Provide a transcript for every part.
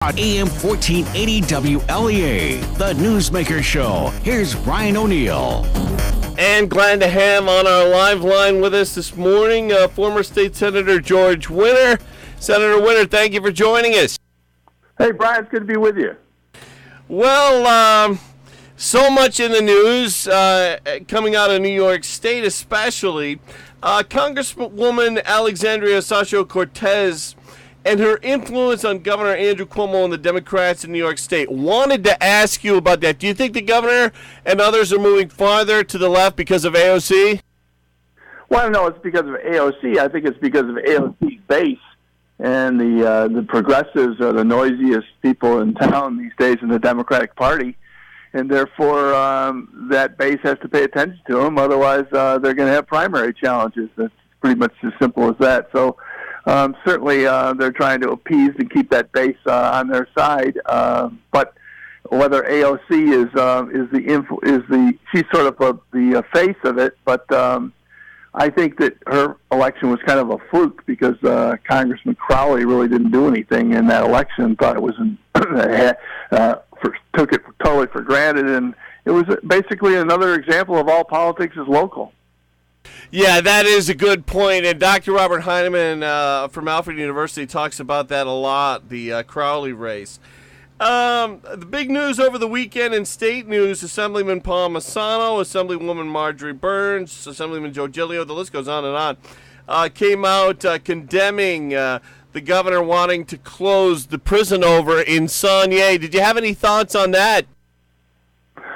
AM 1480 WLEA, the Newsmaker Show. Here's Brian O'Neill. And glad to have on our live line with us this morning, former State Senator George Winter. Senator Winter, thank you for joining us. Hey, Brian, it's good to be with you. Well, so much in the news coming out of New York State, especially. Congresswoman Alexandria Ocasio-Cortez and her influence on Governor Andrew Cuomo and the Democrats in New York State. Wanted to ask you about that. Do you think the governor and others are moving farther to the left because of AOC? Well, I don't know it's because of AOC. I think it's because of AOC's base. And the progressives are the noisiest people in town these days in the Democratic Party. And therefore, that base has to pay attention to them. Otherwise, they're going to have primary challenges. That's pretty much as simple as that. So certainly they're trying to appease and keep that base on their side. But whether AOC she's sort of the face of it. But I think that her election was kind of a fluke because Congressman Crowley really didn't do anything in that election. Thought it was took it totally for granted, and it was basically another example of all politics is local. Yeah, that is a good point, and Dr. Robert Heinemann from Alfred University talks about that a lot, the Crowley race. The big news over the weekend in state news, Assemblyman Paul Massano, Assemblywoman Marjorie Burns, Assemblyman Joe Giglio, the list goes on and on, came out condemning the governor wanting to close the prison over in Saunier. Did you have any thoughts on that?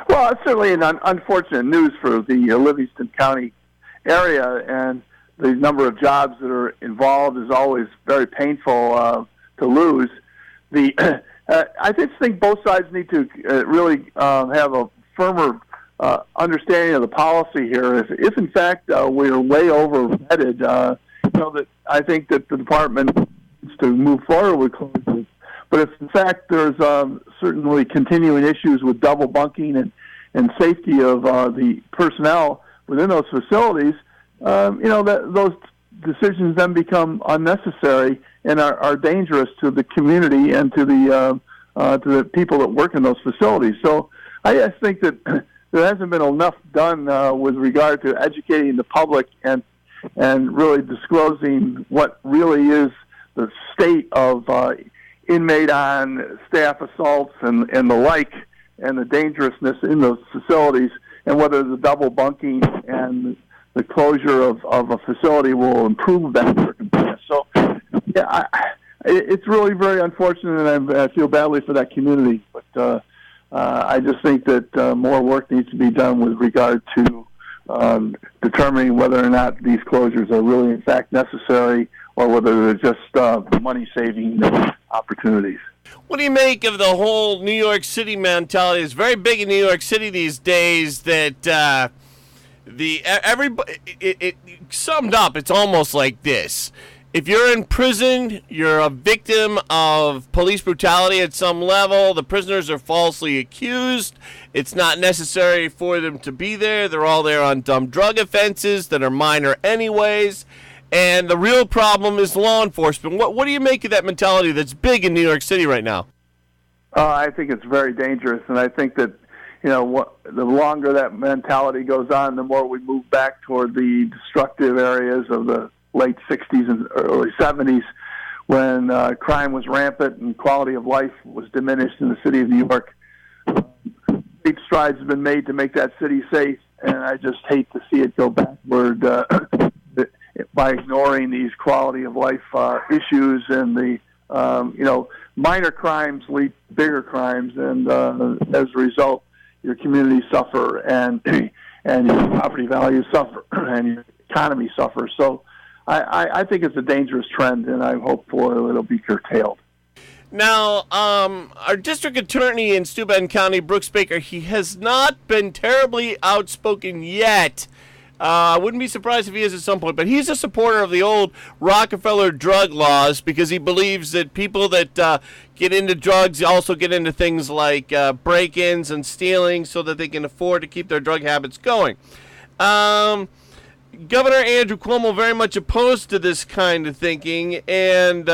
Well, it's certainly an unfortunate news for the Livingston County area, and the number of jobs that are involved is always very painful to lose. I just think both sides need to really have a firmer understanding of the policy here. If in fact we're way over-vetted, that I think that the department needs to move forward with closures. But if in fact there's certainly continuing issues with double bunking and safety of the personnel within those facilities, those decisions then become unnecessary and are dangerous to the community and to the people that work in those facilities. So I just think that there hasn't been enough done with regard to educating the public and really disclosing what really is the state of inmate on staff assaults and the like, and the dangerousness in those facilities, and whether the double bunking and the closure of a facility will improve that circumstance. So, yeah, it's really very unfortunate, and I feel badly for that community. But I just think that more work needs to be done with regard to determining whether or not these closures are really, in fact, necessary, or whether they're just money-saving opportunities. What do you make of the whole New York City mentality? It's very big in New York City these days that it summed up, it's almost like this. If you're in prison, you're a victim of police brutality at some level. The prisoners are falsely accused. It's not necessary for them to be there. They're all there on dumb drug offenses that are minor anyways. And the real problem is law enforcement. What do you make of that mentality that's big in New York City right now? I think it's very dangerous, and I think that the longer that mentality goes on, the more we move back toward the destructive areas of the late 60s and early 70s, when crime was rampant and quality of life was diminished in the city of New York. Great strides have been made to make that city safe, and I just hate to see it go backward by ignoring these quality of life issues, and the minor crimes lead to bigger crimes, and as a result, your communities suffer, and your property values suffer, and your economy suffers. So I think it's a dangerous trend, and I hope it'll be curtailed. Now, our district attorney in Steuben County, Brooks Baker, he has not been terribly outspoken yet. I wouldn't be surprised if he is at some point, but he's a supporter of the old Rockefeller drug laws because he believes that people that get into drugs also get into things like break-ins and stealing so that they can afford to keep their drug habits going. Governor Andrew Cuomo very much opposed to this kind of thinking and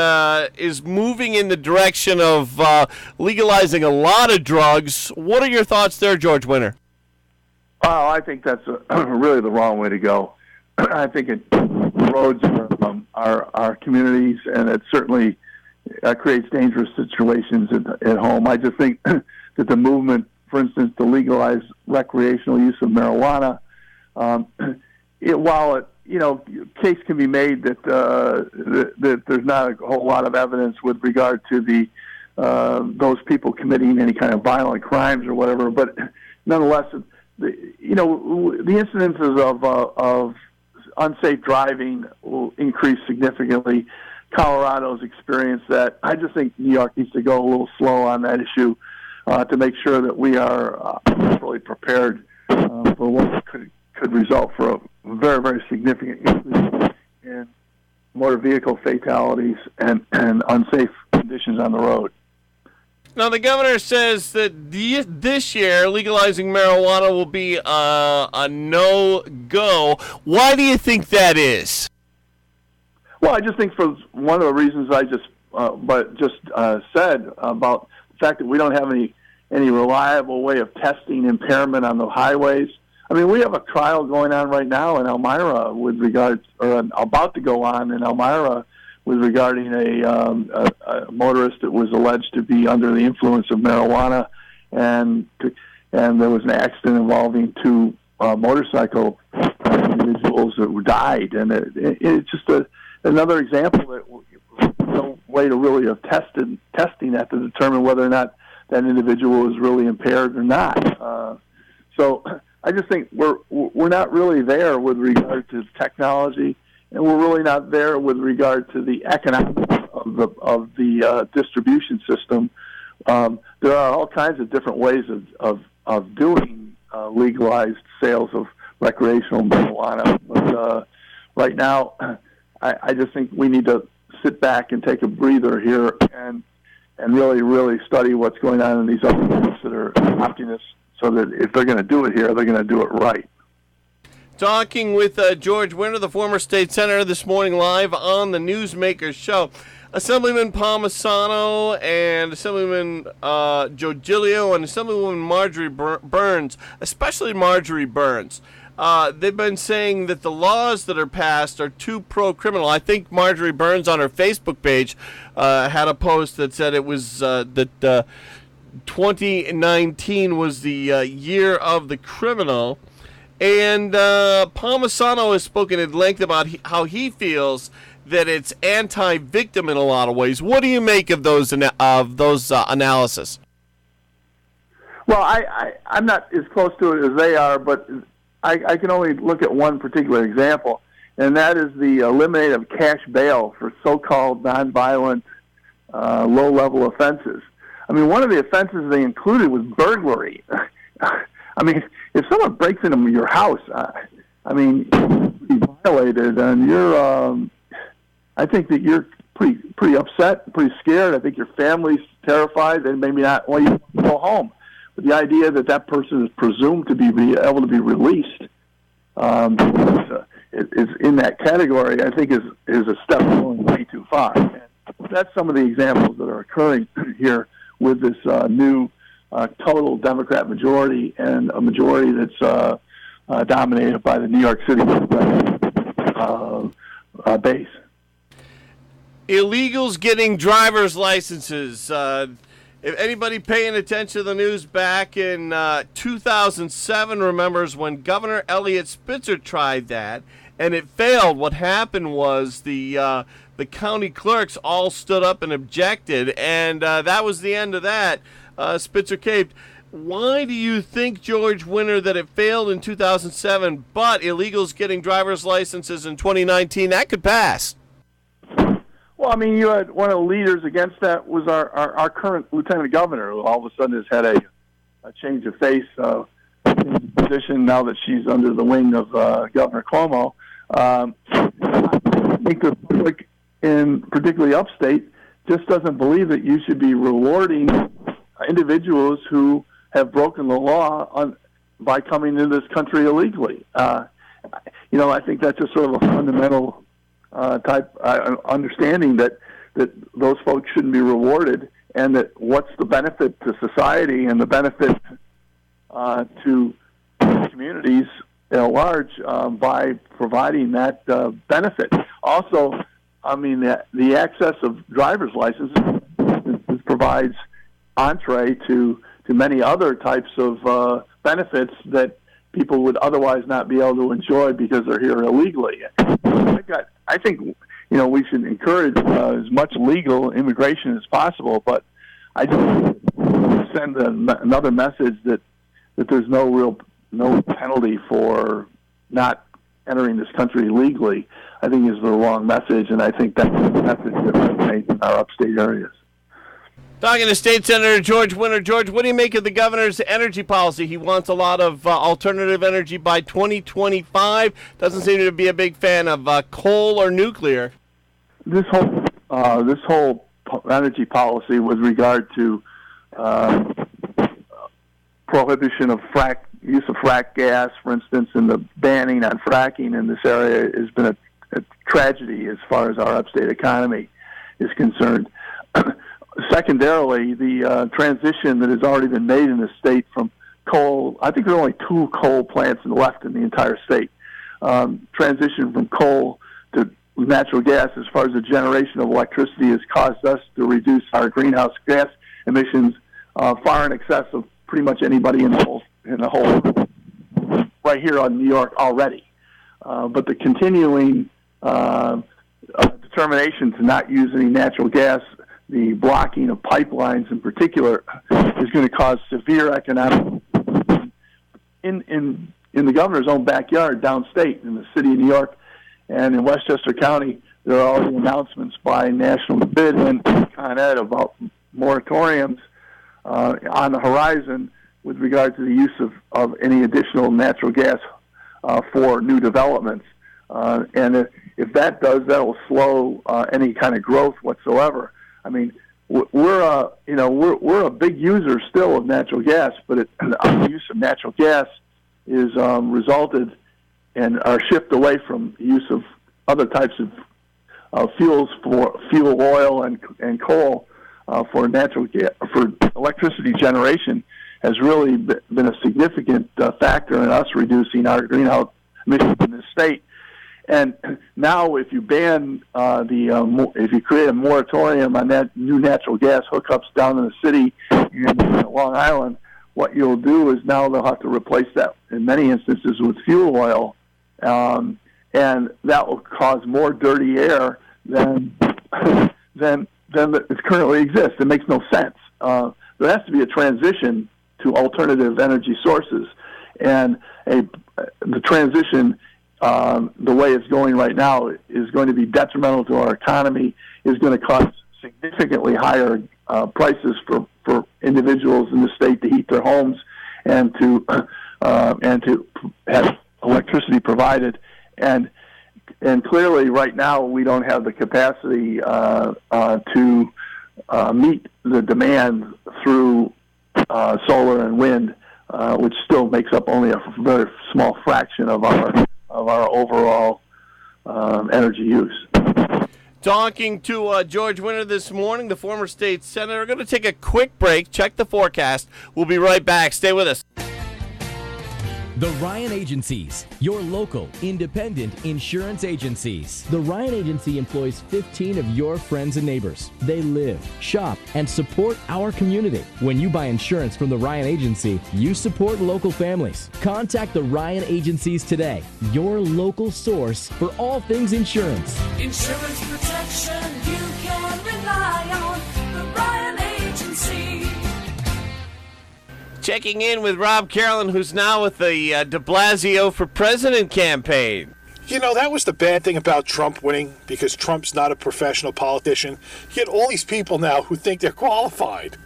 is moving in the direction of legalizing a lot of drugs. What are your thoughts there, George Winter? Oh, I think that's really the wrong way to go. I think it erodes our communities, and it certainly creates dangerous situations at home. I just think that the movement, for instance, to legalize recreational use of marijuana, while case can be made that that there's not a whole lot of evidence with regard to those people committing any kind of violent crimes or whatever, but nonetheless, the incidences of unsafe driving will increase significantly. Colorado's experienced that. I just think New York needs to go a little slow on that issue to make sure that we are properly prepared for what could result for a very, very significant increase in motor vehicle fatalities and unsafe conditions on the road. Now, the governor says that this year legalizing marijuana will be a no-go. Why do you think that is? Well, I just think for one of the reasons I just said about the fact that we don't have any reliable way of testing impairment on the highways. I mean, we have a trial going on right now in Elmira with regards, or about to go on in Elmira regarding a motorist that was alleged to be under the influence of marijuana, and there was an accident involving two motorcycle individuals that died, and it's just another example that no way to really have testing that to determine whether or not that individual is really impaired or not. So I just think we're not really there with regard to technology, and we're really not there with regard to the economics of the distribution system. There are all kinds of different ways of doing legalized sales of recreational marijuana, but right now, I just think we need to sit back and take a breather here and really, really study what's going on in these other groups that are adopting this, so that if they're going to do it here, they're going to do it right. Talking with George Winter, the former state senator, this morning live on the Newsmaker show. Assemblyman Palmisano and Assemblyman Joe Giglio and Assemblywoman Marjorie Burns, especially Marjorie Burns, they've been saying that the laws that are passed are too pro-criminal. I think Marjorie Burns on her Facebook page had a post that said it was that 2019 was the year of the criminal. And Palmisano has spoken at length about how he feels that it's anti-victim in a lot of ways. What do you make of those analysis? Well, I'm not as close to it as they are, but I can only look at one particular example, and that is the elimination of cash bail for so-called nonviolent, low-level offenses. I mean, one of the offenses they included was burglary. I mean, if someone breaks into your house, I mean, you're violated, and I think that you're pretty upset, pretty scared. I think your family's terrified, and maybe not want you to go home. But the idea that that person is presumed to be able to be released is in that category, I think, is a step going way too far. And that's some of the examples that are occurring here with this new total Democrat majority, and a majority that's dominated by the New York City base. Illegals getting driver's licenses. If anybody paying attention to the news back in 2007 remembers when Governor Eliot Spitzer tried that, and it failed. What happened was the county clerks all stood up and objected, and that was the end of that. Spitzer caved. Why do you think, George Winter, that it failed in 2007, but illegals getting driver's licenses in 2019, that could pass? Well, I mean, you had one of the leaders against that was our current lieutenant governor, who all of a sudden has had a change of face, position now that she's under the wing of Governor Cuomo. I think the public, particularly upstate, just doesn't believe that you should be rewarding individuals who have broken the law by coming into this country illegally. I think that's just sort of a fundamental type understanding that those folks shouldn't be rewarded, and that what's the benefit to society and the benefit to communities at large by providing that benefit. Also, I mean, the access of driver's licenses provides entree to many other types of benefits that people would otherwise not be able to enjoy because they're here illegally. I think we should encourage as much legal immigration as possible, but I just send another message that there's no penalty for not entering this country legally. I think is the wrong message, and I think that's the message that resonates in our upstate areas. Talking to State Senator George Winter. George, what do you make of the governor's energy policy? He wants a lot of alternative energy by 2025. Doesn't seem to be a big fan of coal or nuclear. This whole energy policy with regard to prohibition of use of frack gas, for instance, and the banning on fracking in this area has been a tragedy as far as our upstate economy is concerned. Secondarily, the transition that has already been made in the state from coal, I think there are only 2 coal plants left in the entire state. Transition from coal to natural gas as far as the generation of electricity has caused us to reduce our greenhouse gas emissions far in excess of pretty much anybody in the whole right here on New York already. But the continuing determination to not use any natural gas, the blocking of pipelines in particular, is going to cause severe economic in the governor's own backyard downstate in the city of New York and in Westchester County. There are already announcements by National Grid and Con Ed about moratoriums on the horizon with regard to the use of any additional natural gas for new developments. And if that does, that will slow any kind of growth whatsoever. I mean, we're a big user still of natural gas, but our use of natural gas is resulted in our shift away from the use of other types of fuels for fuel oil and coal for natural gas for electricity generation has really been a significant factor in us reducing our greenhouse emissions in the state. And now, if you ban if you create a moratorium on that new natural gas hookups down in the city in Long Island, what you'll do is now they'll have to replace that in many instances with fuel oil, and that will cause more dirty air than it currently exists. It makes no sense. There has to be a transition to alternative energy sources, and the transition, the way it's going right now, is going to be detrimental to our economy, is going to cause significantly higher prices for individuals in the state to heat their homes and to have electricity provided. And clearly right now we don't have the capacity to meet the demand through solar and wind, which still makes up only a very small fraction of our overall energy use. Talking to George Winter this morning, the former state senator. We're going to take a quick break, check the forecast. We'll be right back. Stay with us. The Ryan Agencies, your local, independent insurance agencies. The Ryan Agency employs 15 of your friends and neighbors. They live, shop, and support our community. When you buy insurance from the Ryan Agency, you support local families. Contact the Ryan Agencies today, your local source for all things insurance. Insurance protection you can rely on. The Ryan Agency. Checking in with Rob Carolyn, who's now with the de Blasio for President campaign. You know, that was the bad thing about Trump winning, because Trump's not a professional politician. You get all these people now who think they're qualified.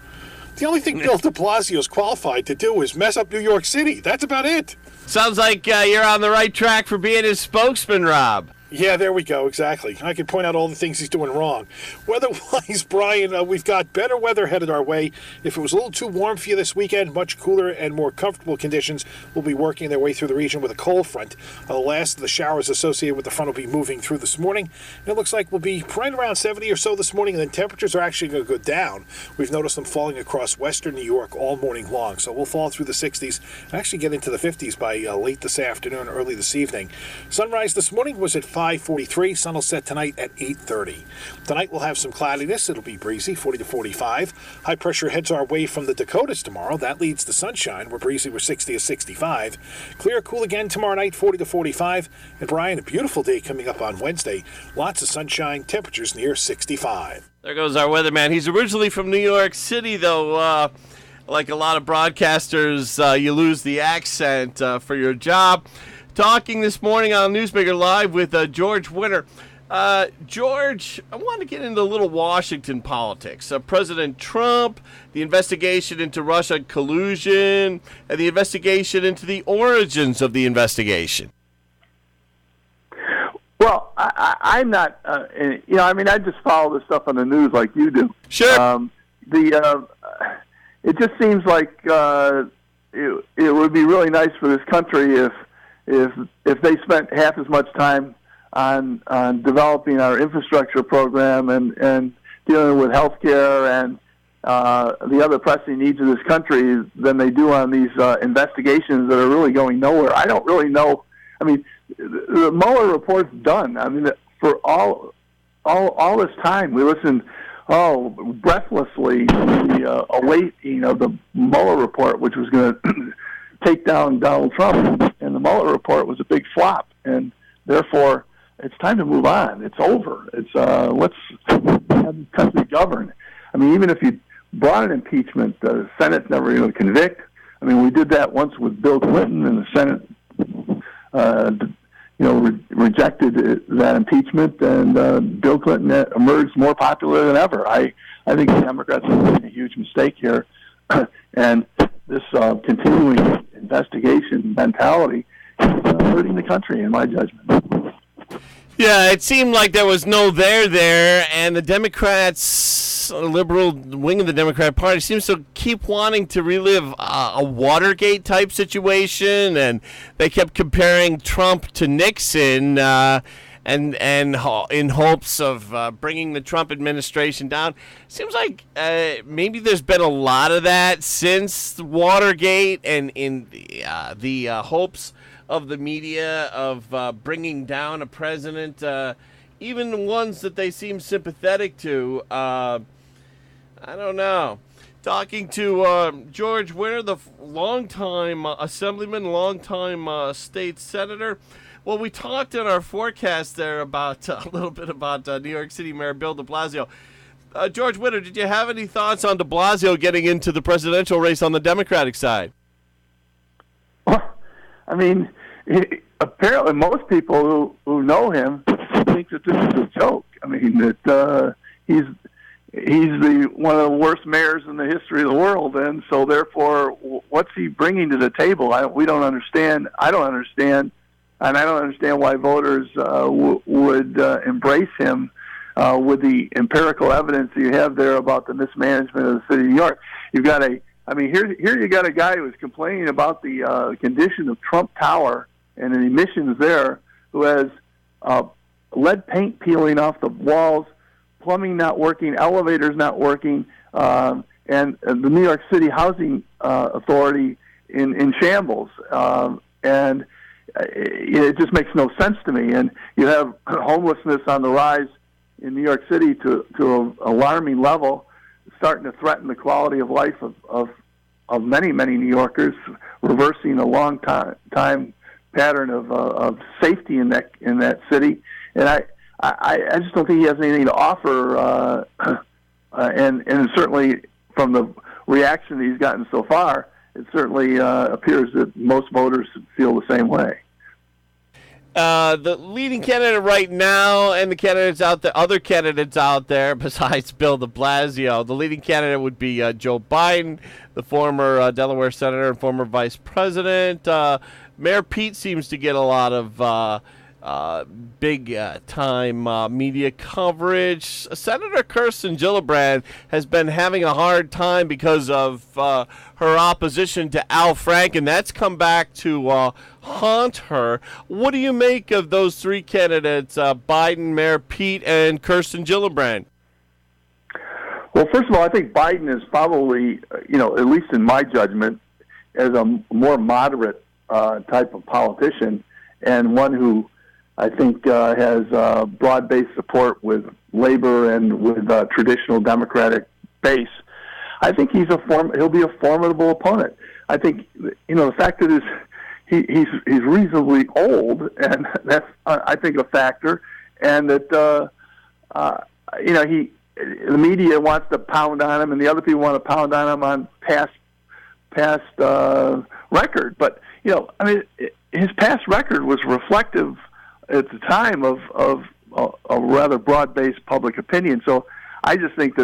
The only thing Bill de Blasio's qualified to do is mess up New York City. That's about it. Sounds like you're on the right track for being his spokesman, Rob. Yeah, there we go. Exactly. I can point out all the things he's doing wrong. Weather-wise, Brian, we've got better weather headed our way. If it was a little too warm for you this weekend, much cooler and more comfortable conditions will be working their way through the region with a cold front. The last of the showers associated with the front will be moving through this morning. And it looks like we'll be right around 70 or so this morning, and then temperatures are actually going to go down. We've noticed them falling across western New York all morning long. So we'll fall through the 60s and actually get into the 50s by late this afternoon, early this evening. Sunrise this morning was at 5:43. Sun will set tonight at 8:30. Tonight we'll have some cloudiness. It'll be breezy, 40 to 45. High pressure heads our way from the Dakotas tomorrow. That leads to sunshine. We're breezy with 60 to 65. Clear, cool again tomorrow night, 40 to 45. And Brian, a beautiful day coming up on Wednesday. Lots of sunshine, temperatures near 65. There goes our weatherman. He's originally from New York City, though. Like a lot of broadcasters, you lose the accent for your job. Talking this morning on Newsmaker Live with George Winter. George, I want to get into a little Washington politics. President Trump, the investigation into Russia collusion, and the investigation into the origins of the investigation. Well, I'm not, I just follow this stuff on the news like you do. Sure. It just seems like it would be really nice for this country if they spent half as much time on developing our infrastructure program and dealing with healthcare and the other pressing needs of this country than they do on these investigations that are really going nowhere. I don't really know. I mean, the Mueller report's done. I mean, for all this time, we listened breathlessly to the awaiting of the Mueller report, which was going to take down Donald Trump, and the Mueller report was a big flop, and therefore it's time to move on. It's over. It's let's have the country govern. I mean, even if you brought an impeachment, the Senate's never going to convict. I mean, we did that once with Bill Clinton, and the Senate, rejected that impeachment, and Bill Clinton emerged more popular than ever. I think the Democrats are making a huge mistake here, and this continuing investigation mentality is hurting the country, in my judgment. Yeah, it seemed like there was no there, and the Democrats, the liberal wing of the Democrat Party, seems to keep wanting to relive a Watergate type situation, and they kept comparing Trump to Nixon, and in hopes of bringing the Trump administration down. Seems like maybe there's been a lot of that since Watergate, and in the hopes of the media of bringing down a president, even the ones that they seem sympathetic to. I don't know. Talking to George Winter, the longtime assemblyman, longtime state senator. Well, we talked in our forecast there about a little bit about New York City Mayor Bill de Blasio. George Winter, did you have any thoughts on de Blasio getting into the presidential race on the Democratic side? I mean, apparently most people who know him think that this is a joke. I mean, that he's one of the worst mayors in the history of the world, and so therefore, what's he bringing to the table? We don't understand. I don't understand, and I don't understand why voters would embrace him with the empirical evidence that you have there about the mismanagement of the city of New York. You've got here you got a guy who is complaining about the condition of Trump Tower and the emissions there, who has lead paint peeling off the walls, plumbing not working, elevators not working, and the New York City Housing Authority in shambles. And it just makes no sense to me. And you have homelessness on the rise in New York City to an alarming level, starting to threaten the quality of life of many New Yorkers, reversing a long time pattern of safety in that city. And I just don't think he has anything to offer, and certainly from the reaction that he's gotten so far, it certainly appears that most voters feel the same way. The leading candidate right now, and the candidates out there, other candidates out there besides Bill de Blasio, the leading candidate would be Joe Biden, the former Delaware senator and former vice president. Mayor Pete seems to get a lot of big time media coverage. Senator Kirsten Gillibrand has been having a hard time because of her opposition to Al Franken. That's come back to haunt her. What do you make of those three candidates, Biden, Mayor Pete, and Kirsten Gillibrand? Well, first of all, I think Biden is probably, at least in my judgment, as a more moderate type of politician, and one who I think has broad-based support with labor and with traditional Democratic base. I think he'll be a formidable opponent. I think the fact that he's reasonably old, and that's I think a factor, and that the media wants to pound on him, and the other people want to pound on him on past record. But his past record was reflective at the time of a rather broad-based public opinion. So I just think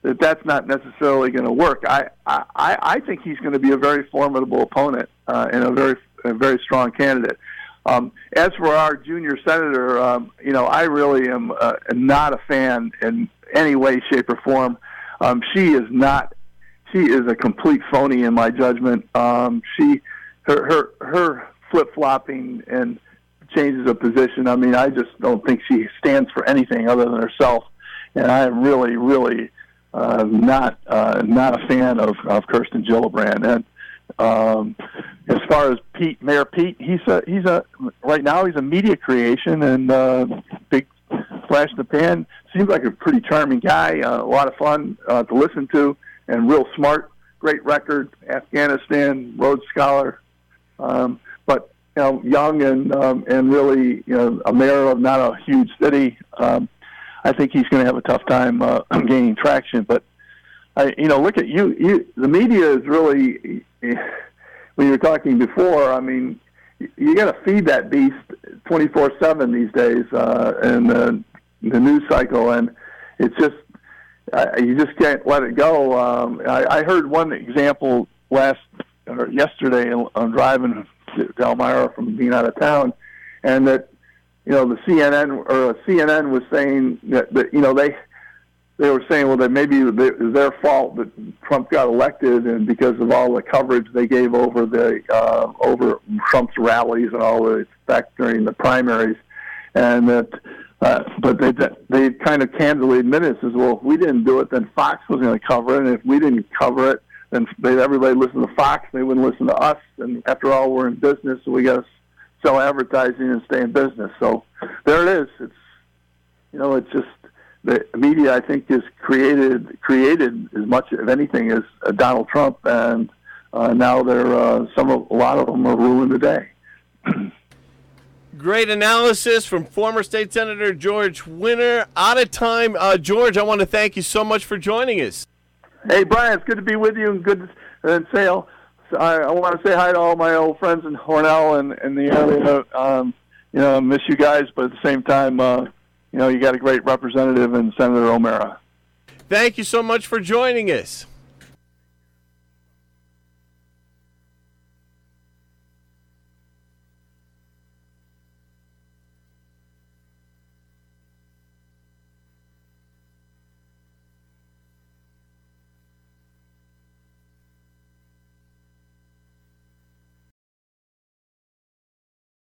that's not necessarily going to work. I think he's going to be a very formidable opponent and a very strong candidate. As for our junior senator, I really am not a fan in any way, shape, or form. She is a complete phony in my judgment. Her flip-flopping and changes of position. I mean, I just don't think she stands for anything other than herself, and I am really, really not a fan of Kirsten Gillibrand. And as far as Mayor Pete, he's right now he's a media creation and big flash in the pan. Seems like a pretty charming guy, a lot of fun to listen to, and real smart. Great record, Afghanistan, Rhodes Scholar, but young and really a mayor of not a huge city. I think he's going to have a tough time gaining traction. But look at you. The media is really, when you were talking before. I mean, you got to feed that beast 24/7 these days in the news cycle, and it's just you just can't let it go. I heard one example yesterday. I'm driving to Elmira from being out of town, and that the CNN was saying that they were saying, well, that maybe it was their fault that Trump got elected, and because of all the coverage they gave over over Trump's rallies and all the back during the primaries, and that. But they kind of candidly admitted, says, well, if we didn't do it, then Fox was going to cover it, and if we didn't cover it, then everybody listened to Fox, they wouldn't listen to us, and after all, we're in business, so we got to sell advertising and stay in business. So there it is. It's just the media, I think, is created as much of anything as Donald Trump, and now a lot of them are ruling the day. Great analysis from former State Senator George Winter. Out of time. George, I want to thank you so much for joining us. Hey, Brian, it's good to be with you, and good to say I want to say hi to all my old friends in Hornell and the area. I miss you guys, but at the same time, you got a great representative in Senator O'Mara. Thank you so much for joining us.